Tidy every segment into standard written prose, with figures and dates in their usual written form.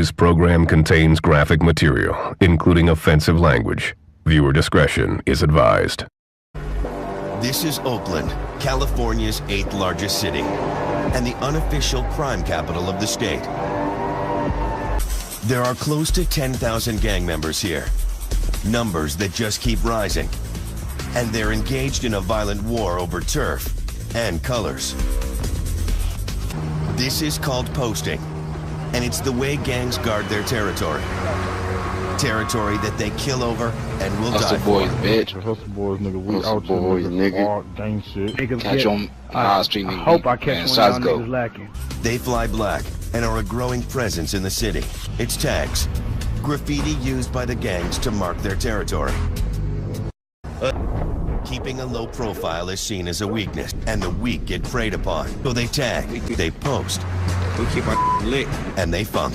This program contains graphic material, including offensive language. Viewer discretion is advised. This is Oakland, California's 8th largest city, and the unofficial crime capital of the state. There are close to 10,000 gang members here, numbers that just keep rising, and they're engaged in a violent war over turf and colors. This is called posting, and it's the way gangs guard their territory. Territory that they kill over and will die for. Hustle boys, bitch. Hustle boys, nigga. We Hustle out boys, nigga. Hard gang shit. Catch on high street, nigga. I hope I catch one of y'all niggas lacking. They fly black and are a growing presence in the city. It's tags, graffiti used by the gangs to mark their territory. Keeping a low profile is seen as a weakness, and the weak get preyed upon. So they tag, they post, We keep our lit. and they funk.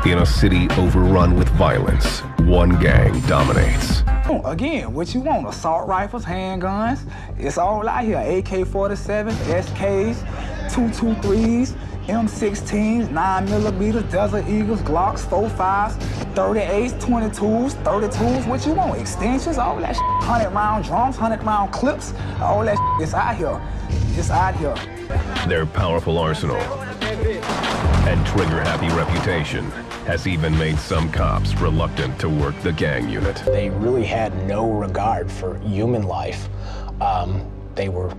In a city overrun with violence, one gang dominates. Again, what you want? Assault rifles, handguns. It's all out here. AK-47, SKs, 223s, M16s, 9mm, Desert Eagles, Glocks, 45s, 38s, 22s, 32s. What you want? Extensions, all that shit. 100-round drums, 100-round clips. All that shit is out here. It's out here. Their powerful arsenal and trigger-happy reputation has even made some cops reluctant to work the gang unit. They really had no regard for human life. They were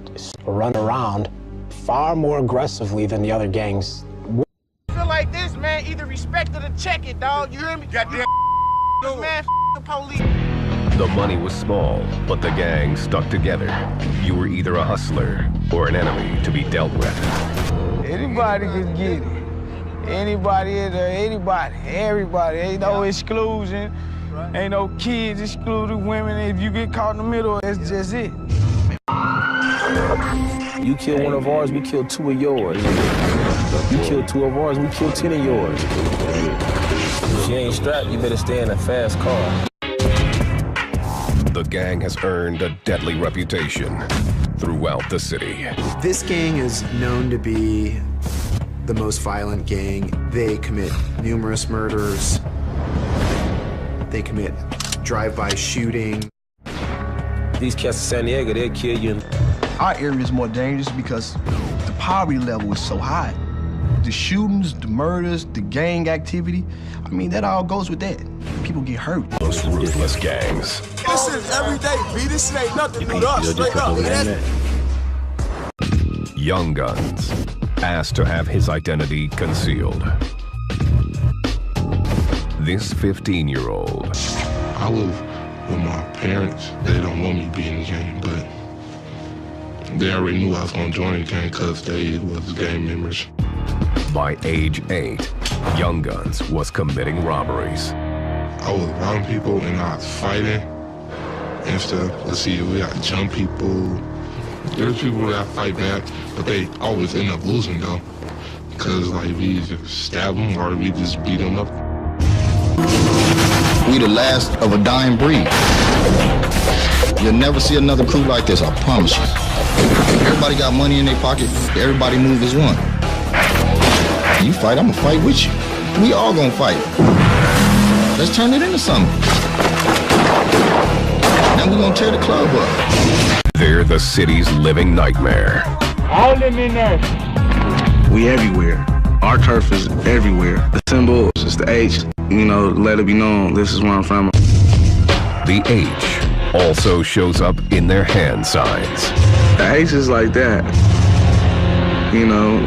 run around far more aggressively than the other gangs. Feel like this, man, either respect it or check it, dog. You hear me? Goddamn man, the police. The money was small, but the gang stuck together. You were either a hustler or an enemy to be dealt with. Anybody can get it. Anybody, anybody, everybody. Ain't no exclusion. Ain't no kids excluded, women. If you get caught in the middle, that's just it. You kill one of ours, we kill 2 of yours. You kill 2 of ours, we kill 10 of yours. If you ain't strapped, you better stay in a fast car. The gang has earned a deadly reputation throughout the city. This gang is known to be the most violent gang. They commit numerous murders. They commit drive-by shooting. These cats in San Diego, they'll kill you. Our area is more dangerous because the poverty level is so high. The shootings, the murders, the gang activity, I mean, that all goes with that. People get hurt. Most ruthless gangs. This is every day, B. This shit ain't nothing but us, straight up. Young Guns, asked to have his identity concealed. This 15-year-old. I live with my parents. They don't want me being in the gang, but they already knew I was gonna join the gang because they was gang members. By age 8, Young Guns was committing robberies. I was robbing people and I was fighting and stuff. Let's see, we got to jump people. There's people that fight back, but they always end up losing though. Cause like we just stab them or we just beat them up. We the last of a dying breed. You'll never see another crew like this, I promise you. Everybody got money in their pocket, everybody move as one. You fight, I'ma fight with you. We all gonna fight. Let's turn it into something. Now we gonna tear the club up. They're the city's living nightmare. All them in there. We everywhere. Our turf is everywhere. The symbol is just the H. You know, let it be known, this is where I'm from. The H also shows up in their hand signs. The H is like that. You know,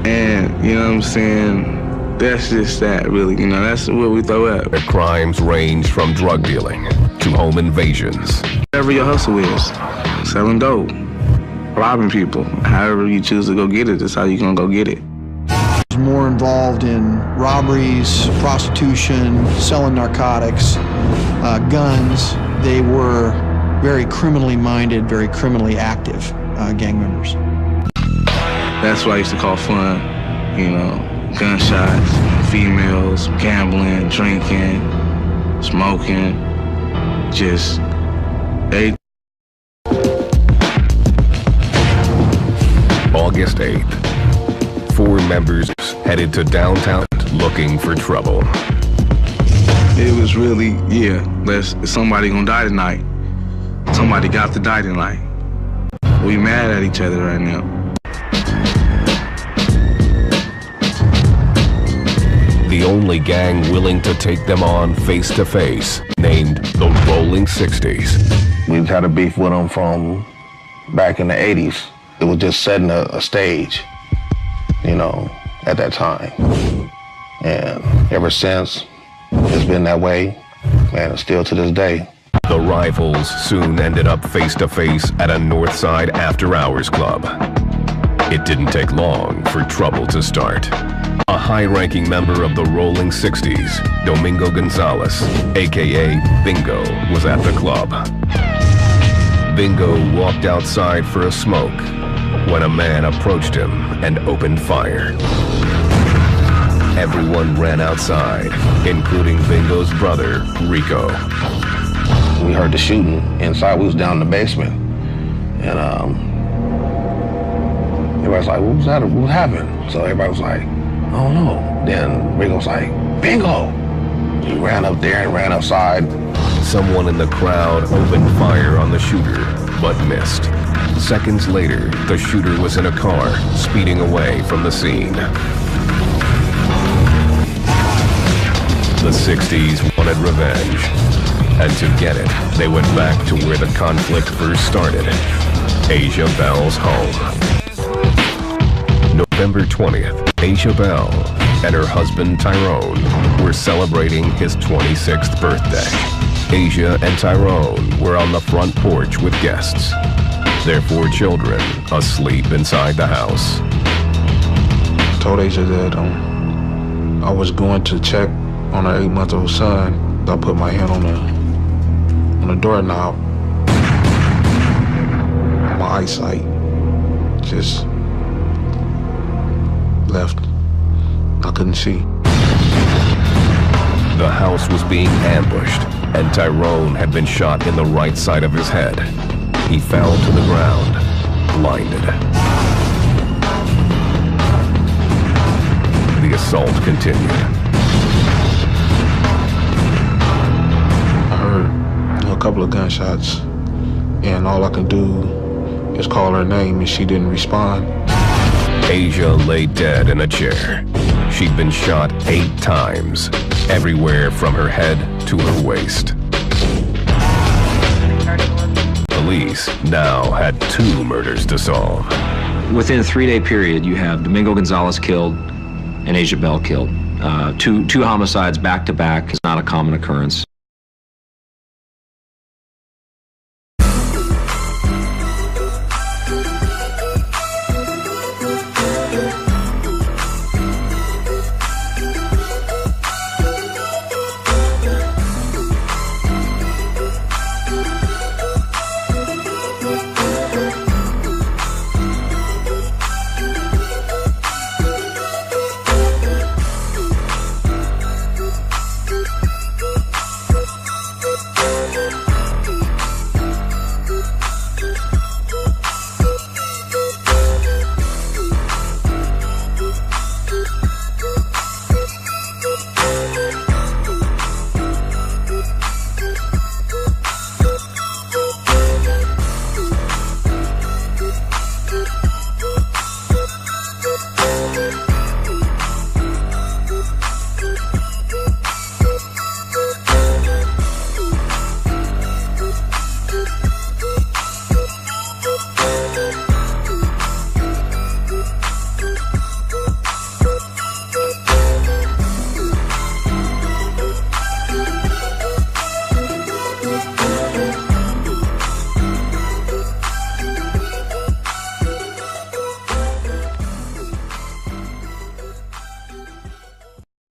and you know what I'm saying? That's just that, really. You know, that's what we throw at. Their crimes range from drug dealing to home invasions. Whatever your hustle is, selling dope, robbing people, however you choose to go get it, that's how you gonna go get it. More involved in robberies, prostitution, selling narcotics, guns. They were very criminally minded, very criminally active gang members. That's what I used to call fun, you know, gunshots, females, gambling, drinking, smoking, just August 8th, 4 members headed to downtown looking for trouble. It was really, somebody gonna die tonight. Somebody got to die tonight. We mad at each other right now. The only gang willing to take them on face to face, named the Rolling 60s. We've had a beef with them from back in the 80s. It was just setting a stage, at that time. And ever since, it's been that way, and still to this day. The rivals soon ended up face to face at a Northside after-hours club. It didn't take long for trouble to start. A high-ranking member of the Rolling 60s, Domingo Gonzalez, aka Bingo, was at the club. Bingo walked outside for a smoke when a man approached him and opened fire. Everyone ran outside, including Bingo's brother, Rico. We heard the shooting inside. We was down in the basement. And everybody's like, what was that? What happened? So everybody was like, I don't know. Then Rico was like, Bingo! He ran up there and ran outside. Someone in the crowd opened fire on the shooter, but missed. Seconds later, the shooter was in a car, speeding away from the scene. The 60s wanted revenge, and to get it, they went back to where the conflict first started, Asia Bell's home. November 20th, Asia Bell and her husband Tyrone were celebrating his 26th birthday. Asia and Tyrone were on the front porch with guests, their 4 children asleep inside the house. I told Asia that I was going to check on her 8-month-old son. I put my hand on the doorknob. My eyesight just left. I couldn't see. The house was being ambushed, and Tyrone had been shot in the right side of his head. He fell to the ground, blinded. The assault continued. I heard a couple of gunshots, and all I could do is call her name, and she didn't respond. Asia lay dead in a chair. She'd been shot 8 times, everywhere from her head to her waist. Police now had 2 murders to solve. Within a 3-day period, you have Domingo Gonzalez killed and Asia Bell killed. Two homicides back to back is not a common occurrence.